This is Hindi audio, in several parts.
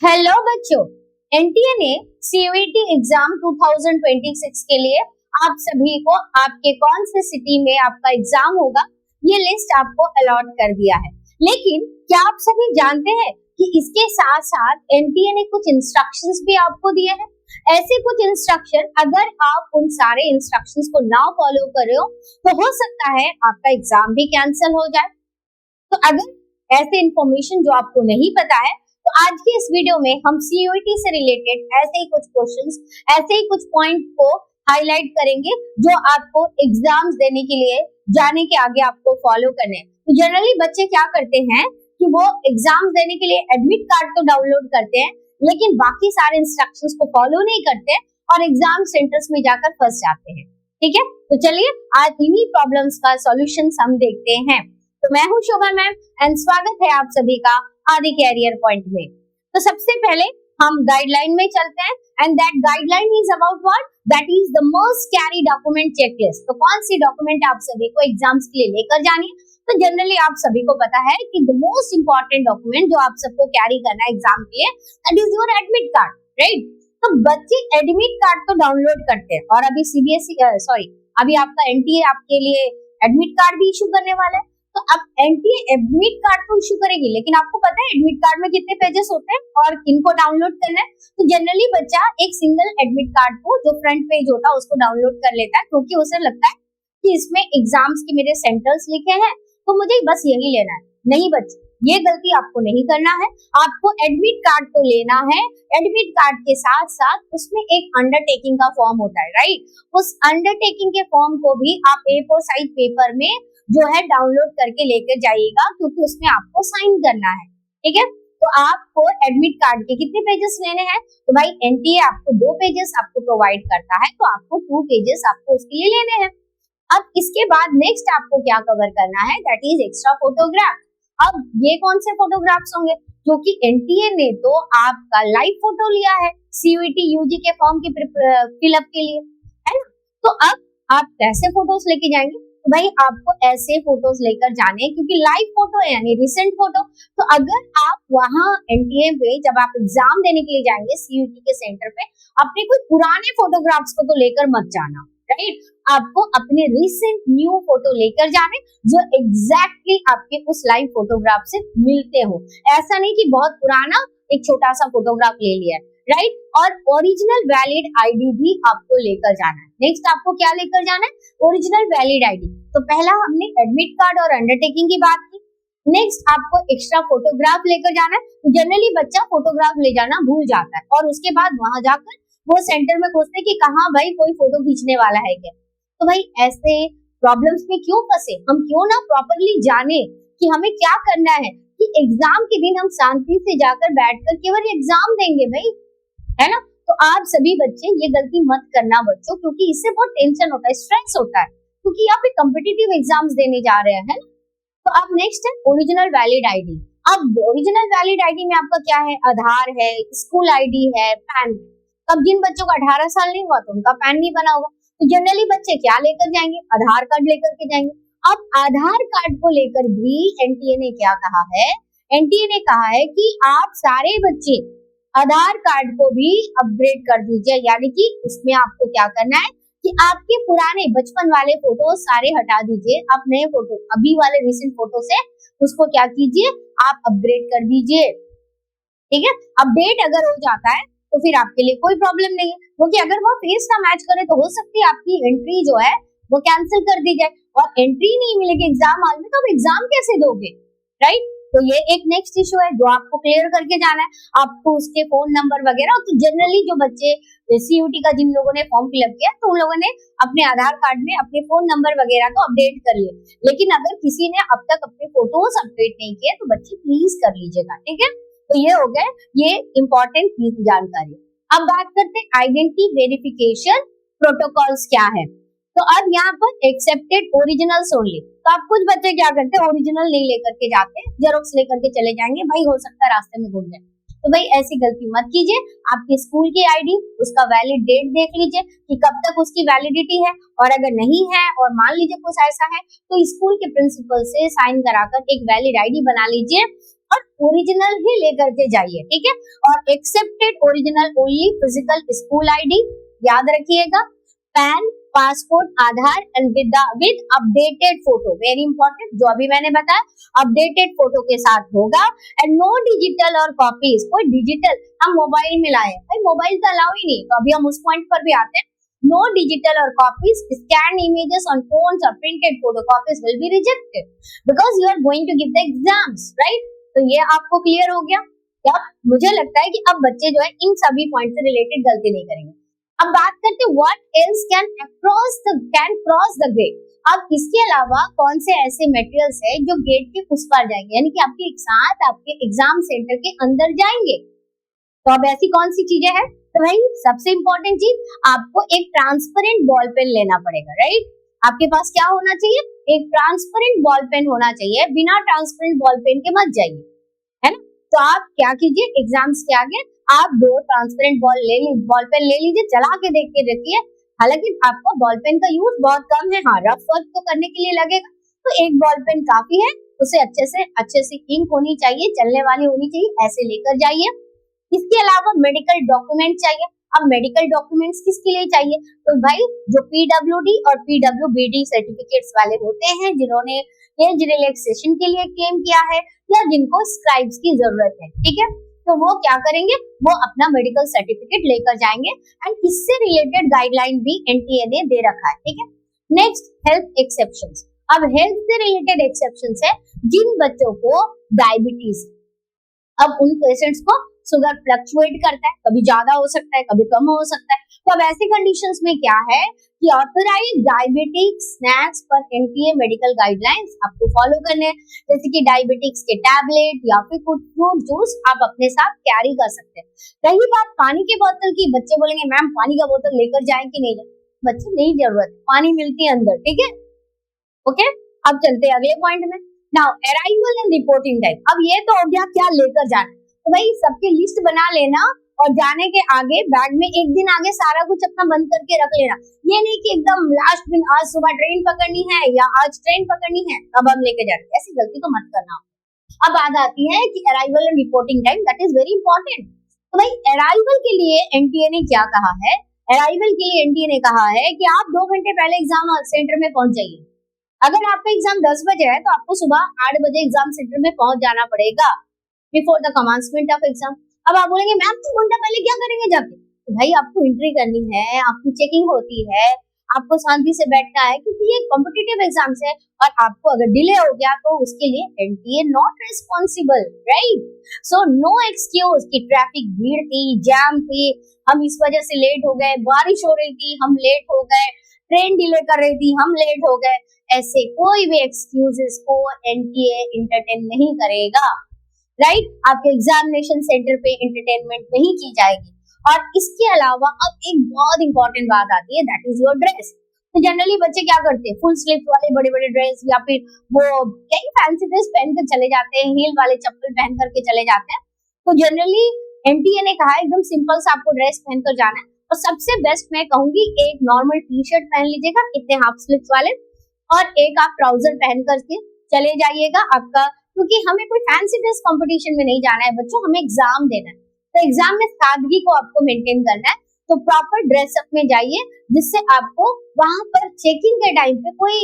हेलो बच्चों, एनटीए ने सीयूईटी एग्जाम 2026 के लिए आप सभी को आपके कौन से सिटी में आपका एग्जाम होगा ये लिस्ट आपको अलॉट कर दिया है। लेकिन क्या आप सभी जानते हैं कि इसके साथ साथ एनटीए ने कुछ इंस्ट्रक्शंस भी आपको दिए हैं। ऐसे कुछ इंस्ट्रक्शन अगर आप उन सारे इंस्ट्रक्शंस को ना फॉलो कर रहे हो तो हो सकता है आपका एग्जाम भी कैंसिल हो जाए। तो अगर ऐसे इंफॉर्मेशन जो आपको नहीं पता है तो आज की इस वीडियो में हम सीयूईटी से रिलेटेड ऐसे ही कुछ क्वेश्चंस, ऐसे ही कुछ पॉइंट को हाईलाइट करेंगे जो आपको एग्जाम्स देने के लिए जाने के आगे आपको फॉलो करने हैं। तो जनरली बच्चे क्या करते हैं कि वो एग्जाम्स देने के लिए एडमिट कार्ड तो डाउनलोड करते हैं लेकिन बाकी सारे इंस्ट्रक्शंस को फॉलो नहीं करते और एग्जाम सेंटर्स में जाकर फंस जाते हैं। ठीक है, तो चलिए आज इन्हीं प्रॉब्लम्स का सॉल्यूशन हम देखते हैं। तो मैं हूँ शोभा मैम एंड स्वागत है आप सभी का आदि कैरियर पॉइंट में। तो सबसे पहले हम गाइडलाइन में चलते हैं and that guideline is about what, that is the most carry document checklist. तो कौन सी डॉक्यूमेंट आप सभी को एग्जाम्स के लिए लेकर जानी है? तो जनरली आप सभी को पता है कि द मोस्ट इंपॉर्टेंट डॉक्यूमेंट जो आप सबको कैरी करना है एग्जाम के लिए that is your admit card, right. तो बच्चे एडमिट कार्ड तो डाउनलोड करते हैं और अभी अभी आपका एनटीए आपके लिए एडमिट कार्ड भी इशू करने वाला है। तो अब एनटीए एडमिट कार्ड तो इशू करेगी लेकिन आपको पता है एडमिट कार्ड में कितने पेजेस होते हैं और किनको डाउनलोड करना है। तो जनरली बच्चा एक सिंगल एडमिट कार्ड को जो फ्रंट पेज होता है उसको डाउनलोड कर लेता है क्योंकि उसे लगता है कि इसमें एग्जाम्स के मेरे सेंटर्स लिखे हैं तो मुझे बस यही लेना है। नहीं बच्चे, ये गलती आपको नहीं करना है। आपको एडमिट कार्ड तो लेना है, एडमिट कार्ड के साथ साथ उसमें एक अंडरटेकिंग का फॉर्म होता है, राइट। उस अंडरटेकिंग के फॉर्म को भी आप A4 साइज पेपर में जो है डाउनलोड करके लेकर जाइएगा क्योंकि उसमें आपको साइन करना है। ठीक है, तो आपको एडमिट कार्ड के कितने पेजेस लेने हैं? तो भाई एनटीए आपको 2 पेजेस आपको प्रोवाइड करता है तो आपको 2 पेजेस आपको उसके लिए लेने हैं। अब इसके बाद नेक्स्ट आपको क्या कवर करना है, दैट इज एक्स्ट्रा फोटोग्राफ। अब ये कौन से फोटोग्राफ्स होंगे? क्योंकि एनटीए ने तो आपका लाइव फोटो लिया है सीयूईटी यूजी के फॉर्म की फिलअप के लिए, है ना। तो अब आप कैसे फोटोज लेके जाएंगे? तो भाई आपको ऐसे फोटोज लेकर जाने क्योंकि लाइव फोटो है यानी रिसेंट फोटो। तो अगर आप वहां एनटीए पे जब आप एग्जाम देने के लिए जाएंगे सीयूईटी के सेंटर पे अपने कोई पुराने फोटोग्राफ्स को तो लेकर मत जाना, राइट। आपको अपने रिसेंट न्यू फोटो लेकर जाने जो एग्जैक्टली आपके उस लाइव फोटोग्राफ से मिलते हो। ऐसा नहीं कि बहुत पुराना एक छोटा सा फोटोग्राफ ले लिया है, राइट। और ओरिजिनल वैलिड आईडी भी आपको लेकर जाना है। नेक्स्ट आपको क्या लेकर जाना है? Original valid ID. तो पहला हमने एडमिट कार्ड और अंडरटेकिंग की बात की। नेक्स्ट आपको एक्स्ट्रा फोटोग्राफ लेकर जाना है। तो जनरली बच्चा फोटोग्राफ ले जाना भूल जाता है और उसके बाद वहां जाकर वो सेंटर में खोजते हैं कि कहाँ भाई कोई फोटो खींचने वाला है क्या। तो भाई ऐसे प्रॉब्लम्स में क्यों फंसे? हम क्यों ना प्रॉपरली जाने कि हमें क्या करना है कि एग्जाम के दिन हम शांति से जाकर बैठकर केवल एग्जाम देंगे भाई, है ना। तो आप सभी बच्चे ये गलती मत करना बच्चों, क्योंकि इससे बहुत टेंशन होता है, स्ट्रेस होता है क्योंकि आप एक कॉम्पिटिटिव एग्जाम्स देने जा रहे हैं। तो अब नेक्स्ट है ओरिजिनल वैलिड आईडी। अब ओरिजिनल वैलिड आईडी में आपका क्या है? आधार है, स्कूल आईडी है, पैन। अब जिन बच्चों का 18 साल नहीं हुआ तो उनका पैन नहीं बना होगा। तो जनरली बच्चे क्या लेकर जाएंगे? आधार कार्ड लेकर के जाएंगे। अब आधार कार्ड को लेकर भी एनटीए ने क्या कहा है? एनटीए ने कहा है कि आप सारे बच्चे आधार कार्ड को भी अपग्रेड कर दीजिए, यानी कि उसमें आपको क्या करना है कि आपके पुराने बचपन वाले फोटो सारे हटा दीजिए, आप नए फोटो अभी वाले रिसेंट फोटो से उसको क्या कीजिए, आप अपग्रेड कर दीजिए। ठीक है, अपडेट अगर हो जाता है तो फिर आपके लिए कोई प्रॉब्लम नहीं है, क्योंकि अगर वो फेस ना मैच करे तो हो सकती है आपकी एंट्री जो है वो कैंसिल कर दी जाए और एंट्री नहीं मिलेगी एग्जाम हॉल में तो आप एग्जाम कैसे दोगे, राइट। तो ये एक नेक्स्ट इशू है जो आपको क्लियर करके जाना है। आपको उसके फोन नंबर वगैरह, तो जनरली जो बच्चे सीयूटी का जिन लोगों ने फॉर्म फिलअप किया तो उन लोगों ने अपने आधार कार्ड में अपने फोन नंबर वगैरह तो अपडेट कर लिए, लेकिन अगर किसी ने अब तक अपने फोटोज अपडेट नहीं किए तो बच्चे प्लीज कर लीजिएगा। ठीक है, तो ये हो गए ये इंपॉर्टेंट जानकारी। अब बात करते हैं आइडेंटिटी वेरिफिकेशन प्रोटोकॉल्स क्या है। तो अब यहाँ पर एक्सेप्टेड ओरिजिनल्स ओनली। तो आप कुछ बच्चे क्या करते हैं, ओरिजिनल नहीं लेकर के जाते, जेरोक्स लेकर के चले जाएंगे, भाई हो सकता है रास्ते में घूम जाए। तो भाई ऐसी गलती मत कीजिए। आपके स्कूल की आईडी, उसका वैलिड डेट देख लीजिए कि कब तक उसकी वैलिडिटी है, और अगर नहीं है और मान लीजिए कुछ ऐसा है तो स्कूल के प्रिंसिपल से साइन कराकर एक वैलिड आईडी बना लीजिए और ओरिजिनल ही लेकर के जाइए, ठीक है। और accepted original only physical school ID, याद रखिएगा। Pan, passport, Aadhaar and with updated photo, very important, जो अभी मैंने बताया अपडेटेड फोटो के साथ होगा। एंड नो डिजिटल और कॉपीज, कोई डिजिटल हम मोबाइल में लाए, भाई मोबाइल तो अलाउ ही नहीं, तो अभी हम उस पॉइंट पर भी आते हैं। नो डिजिटल और copies, scan images on phones और printed photo copies will be rejected because you are going to give the exams, right. तो ये आपको क्लियर हो गया। अब मुझे लगता है कि अब बच्चे जो है इन सभी पॉइंट से रिलेटेड गलती नहीं करेंगे। अब बात करते हैं what else can cross the gate. अब इसके अलावा कौन से ऐसे मटेरियल्स है जो गेट के उस पार जाएंगे, यानी कि आपके साथ आपके एग्जाम सेंटर के अंदर जाएंगे। तो अब ऐसी कौन सी चीजें हैं? तो भाई सबसे इंपॉर्टेंट चीज, आपको एक ट्रांसपेरेंट बॉल पेन लेना पड़ेगा, राइट। आपके पास क्या होना चाहिए? एक ट्रांसपेरेंट बॉल पेन होना चाहिए। बिना ट्रांसपेरेंट बॉल पेन के मत जाइए, है ना। तो आप क्या कीजिए, एग्जाम्स के आगे आप 2 ट्रांसपेरेंट बॉल पेन ले लीजिए, चला के देख के रखिए। हालांकि आपको बॉल पेन का यूज बहुत कम है, हाँ रफ वर्क तो करने के लिए लगेगा, तो एक बॉल पेन काफी है। उसे अच्छे से इंक होनी चाहिए, चलने वाली होनी चाहिए, ऐसे लेकर जाइए। इसके अलावा मेडिकल डॉक्यूमेंट चाहिए। अब मेडिकल डॉक्यूमेंट्स किसके लिए चाहिए? तो भाई जो पीडब्ल्यूडी और पीडब्ल्यूबीडी सर्टिफिकेट्स वाले होते हैं, जिन्होंने एज रिलैक्सेशन के लिए क्लेम किया है या जिनको स्क्राइब्स की जरूरत है, ठीक है, तो वो क्या करेंगे, वो अपना मेडिकल सर्टिफिकेट लेकर जाएंगे। एंड इससे रिलेटेड गाइडलाइन भी एनटीए ने दे रखा है, ठीक है। Next, health exceptions. अब हेल्थ से रिलेटेड एक्सेप्शंस है जिन बच्चों को डायबिटीज, अब उन पेशेंट्स को शुगर फ्लक्चुएट करता है, कभी ज्यादा हो सकता है, कभी कम हो सकता है। तो अब ऐसी कंडीशंस में क्या है कि ऑथराइज्ड डायबिटिक स्नैक्स पर एनटीए मेडिकल गाइडलाइंस आपको फॉलो करने हैं, जैसे कि डायबिटिक्स के टैबलेट या फिर कुछ फ्रूट जूस आप अपने साथ कैरी कर सकते हैं। रही बात पानी की बोतल की, बच्चे बोलेंगे मैम पानी का बोतल लेकर जाए कि नहीं जाए। बच्चे नहीं जरूरत, पानी मिलती है अंदर, ठीक है, ओके। अब चलते हैं अगले पॉइंट में। Now arrival and reporting time. अब ये तो हो गया क्या लेकर जाना, तो भाई सबकी लिस्ट बना लेना और जाने के आगे बैग में एक दिन आगे सारा कुछ अपना बंद करके रख लेना। ये नहीं कि एकदम लास्ट दिन आज सुबह ट्रेन पकड़नी है या आज ट्रेन पकड़नी है अब हम लेके जाते, ऐसी गलती तो मत करना। अब बात आती है कि arrival and reporting time, that is very important. तो भाई अराइवल के लिए एनटीए ने क्या कहा है? अराइवल के लिए एनटीए ने कहा है कि आप 2 घंटे पहले एग्जाम सेंटर में पहुंच जाइए। अगर आपका एग्जाम 10 बजे है तो आपको सुबह 8 बजे एग्जाम सेंटर में पहुंच जाना पड़ेगा before the commencement of exam. अब आप बोलेंगे मैम 2 घंटा पहले क्या करेंगे जाके? तो भाई आपको एंट्री करनी है, आपकी चेकिंग होती है, आपको शांति से बैठना है क्योंकि ये कॉम्पिटिटिव एग्जाम्स है। और आपको अगर डिले हो गया तो उसके लिए NTA not responsible, right. So no excuse कि ट्रैफिक भीड़ थी, जैम थी, हम इस वजह से लेट हो गए, बारिश हो रही थी हम लेट हो गए, ट्रेन डिले कर रही थी हम लेट हो गए, ऐसे कोई भी एक्सक्यूजेस को एनटीए एंटरटेन नहीं करेगा, राइट। आपके एग्जामिनेशन सेंटर पे एंटरटेनमेंट नहीं की जाएगी। और इसके अलावा अब एक बहुत इंपॉर्टेंट बात आती है, दैट इज योर ड्रेस। तो जनरली बच्चे क्या करते हैं, फुल स्लीव वाले बड़े बड़े ड्रेस या फिर वो कई फैंसी ड्रेस पहन कर चले जाते हैं, हील वाले चप्पल पहन करके चले जाते हैं। तो जनरली एनटीए ने कहा एकदम सिंपल सा आपको ड्रेस पहनकर जाना है। और सबसे बेस्ट मैं कहूंगी एक नॉर्मल टी शर्ट पहन लीजिएगा, इतने हाफ स्लीव्स वाले, और एक आप ट्राउजर पहन करके चले जाइएगा आपका, क्योंकि हमें कोई फैंसी ड्रेस कंपटीशन में नहीं जाना है बच्चों, हमें एग्जाम देना है। तो एग्जाम में सादगी को आपको मेंटेन करना है, तो प्रॉपर ड्रेसअप में जाइए जिससे आपको वहां पर चेकिंग के टाइम पे कोई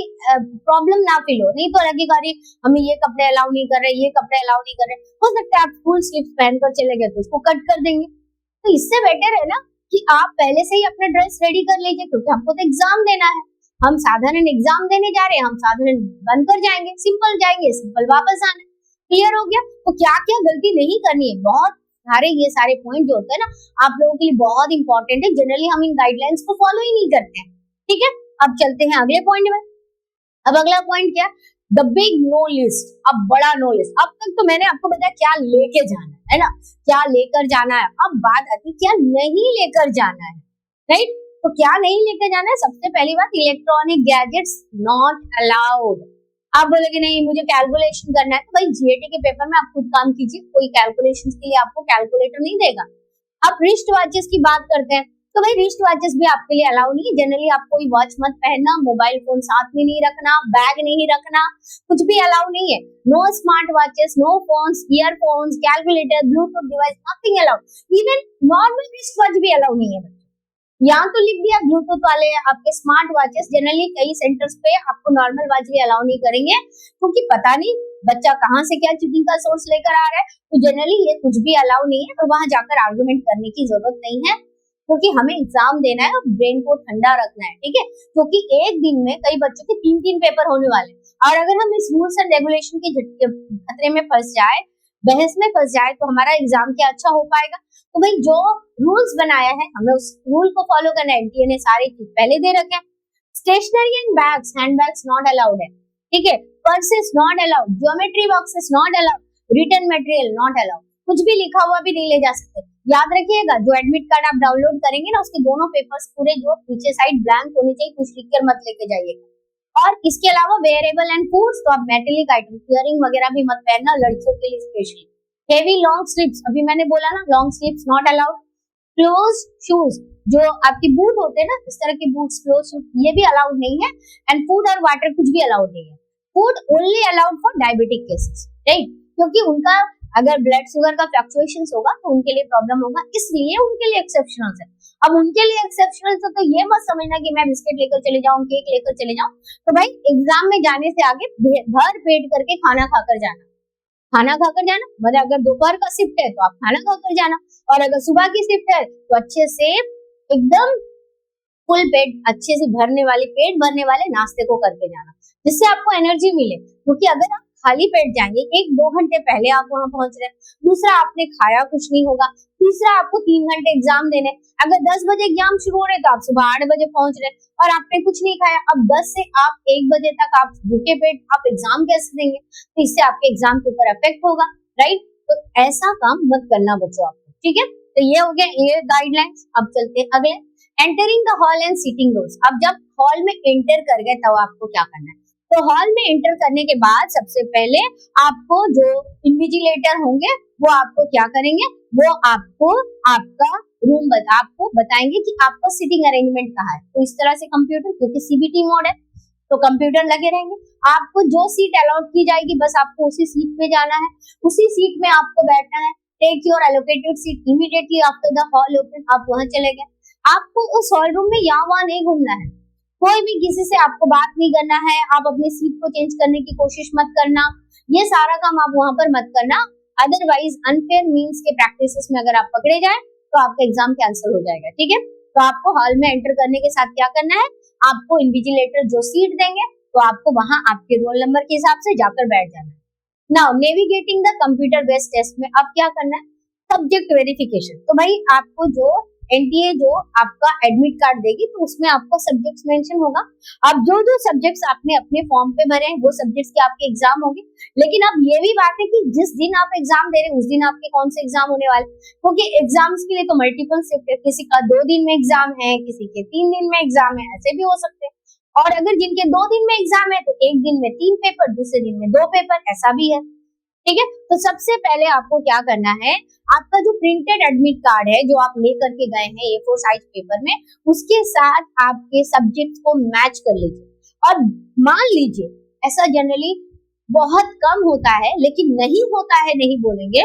प्रॉब्लम ना फील हो। नहीं तो लगेगा अरे हमें ये कपड़े अलाउ नहीं कर रहे, ये कपड़े अलाउ नहीं कर रहे, हो सकता है आप फुल स्लीव्स पहनकर चले गए तो उसको कट कर देंगे। तो इससे बेटर है ना कि आप पहले से ही अपना ड्रेस रेडी कर लीजिए, क्योंकि हमको तो एग्जाम देना है, हम साधारण एग्जाम देने जा रहे हैं, हम साधारण बनकर जाएंगे, सिंपल जाएंगे, सिंपल वापस आना। क्लियर हो गया? तो क्या क्या गलती नहीं करनी है, बहुत सारे ये सारे पॉइंट जो होते हैं ना आप लोगों के लिए बहुत इंपॉर्टेंट है। जनरली हम इन गाइडलाइंस को फॉलो ही नहीं करते हैं, ठीक है। अब चलते हैं अगले पॉइंट में। अब अगला पॉइंट क्या, द बिग नो लिस्ट। अब बड़ा नो लिस्ट, अब तक तो मैंने आपको बताया क्या लेके जाना है ना, क्या लेकर जाना है। अब बात आती क्या नहीं लेकर जाना है, राइट। तो क्या नहीं लेकर जाना है, सबसे पहली बात इलेक्ट्रॉनिक गैजेट्स नॉट अलाउड। आप बोलोगे नहीं मुझे कैलकुलेशन करना है, तो भाई जीएटी के पेपर में आप खुद काम कीजिए, कोई कैलकुलेशन के लिए आपको कैलकुलेटर नहीं देगा। अब रिस्ट वॉचेस की बात करते हैं, तो भाई रिस्ट वॉचेस भी आपके लिए अलाउ नहीं है। जनरली आप कोई वॉच मत पहनना, मोबाइल फोन साथ में नहीं रखना, बैग नहीं रखना, कुछ भी अलाउ नहीं है। No smart watches, no phones, earphones, calculator, Bluetooth device, nothing allowed. Even normal wrist watch भी अलाउ नहीं है बच्चों। यहाँ तो लिख दिया ब्लूटूथ वाले आपके स्मार्ट वॉचेस। जनरली कई सेंटर्स पे आपको नॉर्मल वॉच भी अलाउ नहीं करेंगे, क्योंकि पता नहीं बच्चा कहाँ से क्या चीटिंग का सोर्स लेकर आ रहा है। तो जनरली ये कुछ भी अलाउ नहीं है और वहां जाकर आर्गुमेंट करने की जरूरत नहीं है, क्योंकि हमें एग्जाम देना है और ब्रेन को ठंडा रखना है, ठीक है। क्योंकि एक दिन में कई बच्चों के 3-3 पेपर होने वाले हैं, और अगर हम इस रूल्स एंड रेगुलेशन के खतरे में फंस जाए, बहस में फंस जाए, तो हमारा एग्जाम क्या अच्छा हो पाएगा। तो भाई जो रूल्स बनाया है हमें उस रूल को फॉलो करना है। एनटीए ने सारे चीज पहले दे रखे हैं। Stationery and bags, hand bags not allowed है, ठीक है। Purses not allowed, geometry boxes not allowed, written material not allowed, कुछ भी लिखा हुआ भी नहीं ले जा सकते। याद रखिएगा, जो एडमिट कार्ड आप डाउनलोड करेंगे ना, उसके दोनों पेपर्स पूरे जो पीछे साइड ब्लैंक होनी चाहिए, कुछ लिखकर मत लेके जाइएगा। और इसके अलावा वेयरेबल एंड फूड्स, तो आप मेटेलिक आइटम, इयरिंग वगैरह भी मत पहनना, लड़कियों के लिए स्पेशली। हेवी लॉन्ग स्लीव्स, अभी मैंने बोला ना, long sleeves not allowed. Close shoes, जो आपके बूट होते हैं ना, इस तरह के बूट्स, क्लोज शूज, ये भी अलाउड नहीं है। एंड फूड और वाटर कुछ भी अलाउड नहीं है। Food only allowed for diabetic cases, right, क्योंकि उनका अगर ब्लड शुगर का फ्लक्चुएशंस होगा तो उनके लिए प्रॉब्लम होगा, इसलिए उनके लिए एक्सेप्शनल है। अब उनके लिए एक्सेप्शनल तो ये मत समझना कि मैं बिस्किट लेकर चले जाऊं, केक लेकर चले जाऊं। तो भाई एग्जाम में जाने से आगे भर पेट करके खाना खाकर जाना, खाना खाकर जाना। मतलब अगर दोपहर का शिफ्ट है तो आप खाना खाकर जाना, और अगर सुबह की शिफ्ट है तो अच्छे से एकदम फुल पेट, अच्छे से भरने वाले, पेट भरने वाले नाश्ते को करके जाना, जिससे आपको एनर्जी मिले। क्योंकि अगर आप खाली पेट जाएंगे, 1-2 घंटे पहले आप वहां पहुंच रहे हैं, दूसरा आपने खाया कुछ नहीं होगा, तीसरा आपको 3 घंटे एग्जाम देने, अगर 10 बजे एग्जाम शुरू हो रहे तो आप सुबह 8 बजे पहुंच रहे और आपने कुछ नहीं खाया। अब 10 से आप 1 बजे तक आप भूखे पेट आप एग्जाम कैसे देंगे? तो इससे आपके एग्जाम के ऊपर इफेक्ट होगा, राइट। तो ऐसा काम मत करना बच्चों आपको, ठीक है। तो ये हो गया ये गाइडलाइंस। अब चलते हैं अगले, entering the hall and seating rules. अब जब हॉल में एंटर कर गए तब आपको क्या करना है। तो हॉल में एंटर करने के बाद सबसे पहले आपको जो इन्विजिलेटर होंगे वो आपको क्या करेंगे, वो आपको आपका रूम आपको बताएंगे कि आपका सीटिंग अरेंजमेंट कहाँ है। तो इस तरह से कंप्यूटर, क्योंकि सीबीटी मोड है तो कंप्यूटर लगे रहेंगे, आपको जो सीट अलॉट की जाएगी बस आपको उसी सीट पे जाना है, उसी सीट में आपको बैठना है। Take your allocated seat immediately after the hall open, आप वहां चले गए। आपको उस हॉल रूम में यहाँ वहां नहीं घूमना है, कोई भी किसी से आपको बात नहीं करना है, आप अपनी सीट को चेंज करने की कोशिश मत करना, ये सारा काम आप वहां पर मत करना। अदरवाइज अनफेयर मीन्स के प्रैक्टिसेस में अगर आप पकड़े जाए तो आपका एग्जाम कैंसिल हो जाएगा, ठीक है। तो आपको हॉल में एंटर करने के साथ क्या करना है, आपको इन्विजिलेटर जो सीट देंगे तो आपको वहां आपके रोल नंबर के हिसाब से जाकर बैठ जाना है। Now navigating the computer based test में अब क्या करना है, सब्जेक्ट वेरिफिकेशन। तो भाई आपको जो एनटीए जो आपका एडमिट कार्ड देगी तो उसमें आपका सब्जेक्ट्स मेंशन होगा। अब जो जो सब्जेक्ट्स आपने अपने फॉर्म पे भरे हैं वो सब्जेक्ट्स के आपके एग्जाम होंगे। लेकिन अब ये भी बात है कि जिस दिन आप एग्जाम दे रहे हैं उस दिन आपके कौन से एग्जाम होने वाले, क्योंकि एग्जाम्स के लिए तो मल्टीपल शिफ्ट है, किसी का 2 दिन में एग्जाम है, किसी के 3 दिन में एग्जाम है, ऐसे भी हो सकते हैं। और अगर जिनके 2 दिन में एग्जाम है तो एक दिन में 3 पेपर, दूसरे दिन में 2 पेपर, ऐसा भी है, ठीक है। तो सबसे पहले आपको क्या करना है, आपका जो प्रिंटेड एडमिट कार्ड है जो आप लेकर के गए हैं A4 साइज पेपर में, उसके साथ आपके सब्जेक्ट्स को मैच कर लीजिए। और मान लीजिए ऐसा जनरली बहुत कम होता है, लेकिन नहीं होता है नहीं बोलेंगे,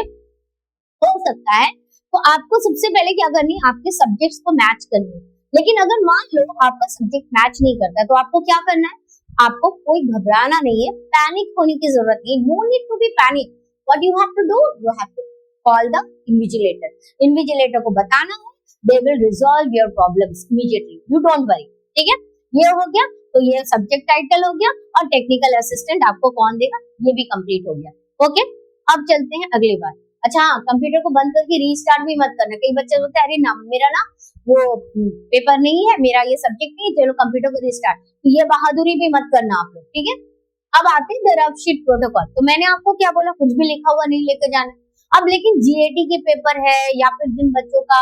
हो सकता है, तो आपको सबसे पहले क्या करनी है, आपके सब्जेक्ट्स को मैच करनी है। लेकिन अगर मान लो आपका सब्जेक्ट मैच नहीं करता तो आपको क्या करना है, आपको कोई घबराना नहीं है, पैनिक होने की जरूरत नहीं, no need to be panic. What you have to do, you have to call the invigilator. Invigilator को बताना है, they will resolve your problems immediately, you don't worry, ठीक है। ये हो गया, तो ये सब्जेक्ट टाइटल हो गया, और टेक्निकल असिस्टेंट आपको कौन देगा ये भी कंप्लीट हो गया, ओके। अब चलते हैं अगली बार। अच्छा हाँ, कंप्यूटर को बंद करके रीस्टार्ट भी मत करना। कई बच्चे बोलते हैं अरे ना मेरा ना वो पेपर नहीं है, मेरा ये सब्जेक्ट नहीं है, चलो कंप्यूटर को रिस्टार्ट, तो ये बहादुरी भी मत करना आप लोग, ठीक है। अब आते हैं रफ शीट प्रोटोकॉल। तो मैंने आपको क्या बोला, कुछ भी लिखा हुआ नहीं लेकर जाना। अब लेकिन जीएटी के पेपर है या फिर जिन बच्चों का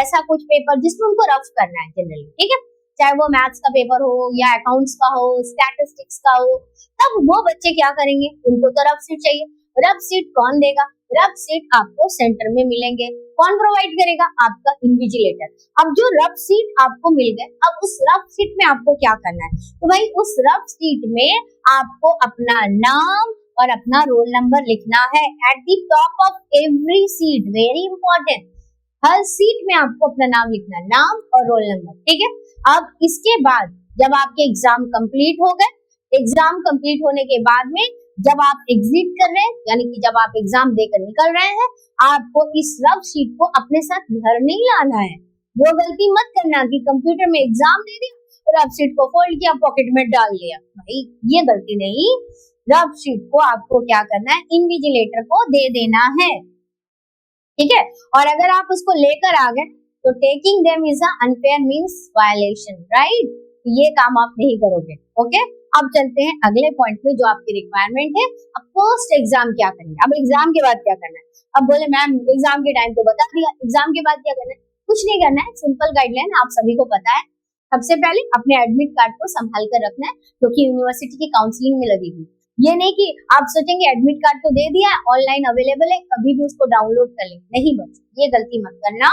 ऐसा कुछ पेपर जिसमें उनको रफ करना है जनरली, ठीक है, चाहे वो मैथ्स का पेपर हो या अकाउंट्स का हो, स्टैटिस्टिक्स का हो, तब वो बच्चे क्या करेंगे, उनको तो रफ शीट चाहिए। रफ शीट कौन देगा, रफ सीट आपको सेंटर में मिलेंगे। कौन प्रोवाइड करेगा? आपका इन्विजिलेटर। अब जो रफ सीट आपको मिल गए, अब उस रफ सीट में आपको क्या करना है? तो भाई उस रफ सीट में आपको अपना नाम और अपना रोल नंबर लिखना है at the top of every seat. Very important, her seat में आपको अपना नाम लिखना है, नाम और रोल नंबर, ठीक है। अब इसके बाद जब आपके एग्जाम कंप्लीट हो गए, एग्जाम कंप्लीट होने के बाद में जब आप एग्जिट कर रहे हैं, यानी कि जब आप एग्जाम देकर निकल रहे हैं, आपको इस रफ शीट को अपने साथ घर नहीं लाना है। वो गलती मत करना कि कंप्यूटर में एग्जाम दे दिया, रफ शीट को फोल्ड किया, पॉकेट में डाल लिया। भाई ये गलती नहीं, रफ शीट को आपको क्या करना है? इन्विजिलेटर को दे देना है, ठीक है। और अगर आप उसको लेकर आ गए तो taking them is unfair means violation, right. ये काम आप नहीं करोगे, ओके। अब चलते हैं अगले पॉइंट में जो आपकी रिक्वायरमेंट है। अब पोस्ट एग्जाम क्या करेंगे? अब एग्जाम के बाद क्या करना है? अब बोले मैम एग्जाम के टाइम तो बता दिया, एग्जाम के बाद क्या करना है? कुछ नहीं करना है, सिंपल गाइडलाइन आप सभी को पता है। सबसे पहले अपने एडमिट कार्ड को संभाल कर रखना है, क्योंकि यूनिवर्सिटी की काउंसलिंग में लगेगी। ये नहीं कि आप सोचेंगे एडमिट कार्ड तो दे दिया है, ऑनलाइन अवेलेबल है, कभी भी उसको डाउनलोड कर लें। नहीं बच्चों, ये गलती मत करना।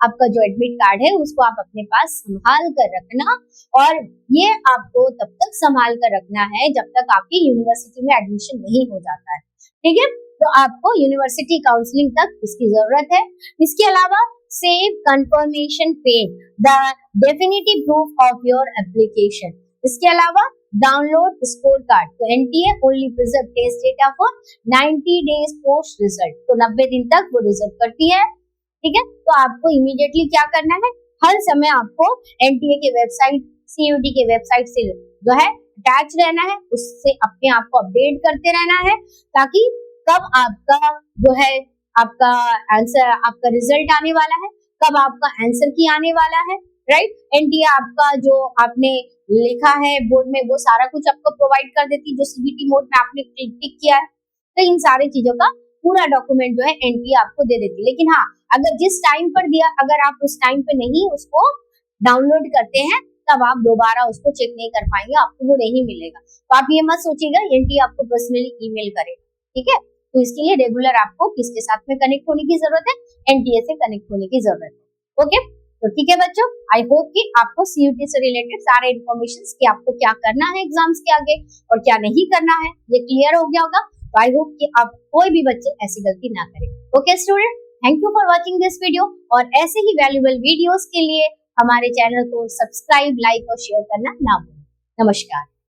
आपका जो एडमिट कार्ड है उसको आप अपने पास संभाल कर रखना, और ये आपको तब तक संभाल कर रखना है जब तक आपकी यूनिवर्सिटी में एडमिशन नहीं हो जाता है, ठीक है। तो आपको यूनिवर्सिटी काउंसलिंग तक इसकी जरूरत है। इसके अलावा save confirmation page, the definitive proof of your application. इसके अलावा डाउनलोड स्कोर कार्ड। तो NTA only preserve test data for 90 days post result, तो 90 दिन तक वो रिजर्व करती है, ठीक है। तो आपको इमीडिएटली क्या करना है? हर समय आपको एनटीए के वेबसाइट, सीयूटी के वेबसाइट से जो है अटैच रहना है, उससे अपने आप को अपडेट करते रहना है, ताकि कब आपका जो है आपका आंसर, आपका रिजल्ट आने वाला है, कब आपका आंसर की आने वाला है, राइट। एनटीए आपका जो आपने लिखा है बोर्ड में वो सारा कुछ आपको प्रोवाइड कर देती है, जो सीबीटी मोड में आपने टिक किया है। तो इन सारी चीजों का पूरा डॉक्यूमेंट जो है एनटीए आपको दे देती है। लेकिन हाँ, अगर जिस टाइम पर दिया, अगर आप उस टाइम पे नहीं उसको डाउनलोड करते हैं, तब आप दोबारा उसको चेक नहीं कर पाएंगे, आपको वो नहीं मिलेगा। तो आप ये मत सोचिएगा एनटीए आपको पर्सनली ईमेल करेगा, ठीक है। तो इसके लिए रेगुलर आपको किसके साथ में कनेक्ट होने की जरूरत है? एनटीए से कनेक्ट होने की जरूरत है, ओके। तो ठीक है बच्चों, आई होप कि आपको सीयूटी से रिलेटेड सारे इन्फॉर्मेशन कि आपको क्या करना है एग्जाम्स के आगे और क्या नहीं करना है, ये क्लियर हो गया होगा। तो आई होप कि आप कोई भी बच्चे ऐसी गलती ना करें, okay student. Thank you for watching this video, और ऐसे ही वैल्यूएबल वीडियोस के लिए हमारे चैनल को सब्सक्राइब, लाइक और शेयर करना ना भूलें। नमस्कार।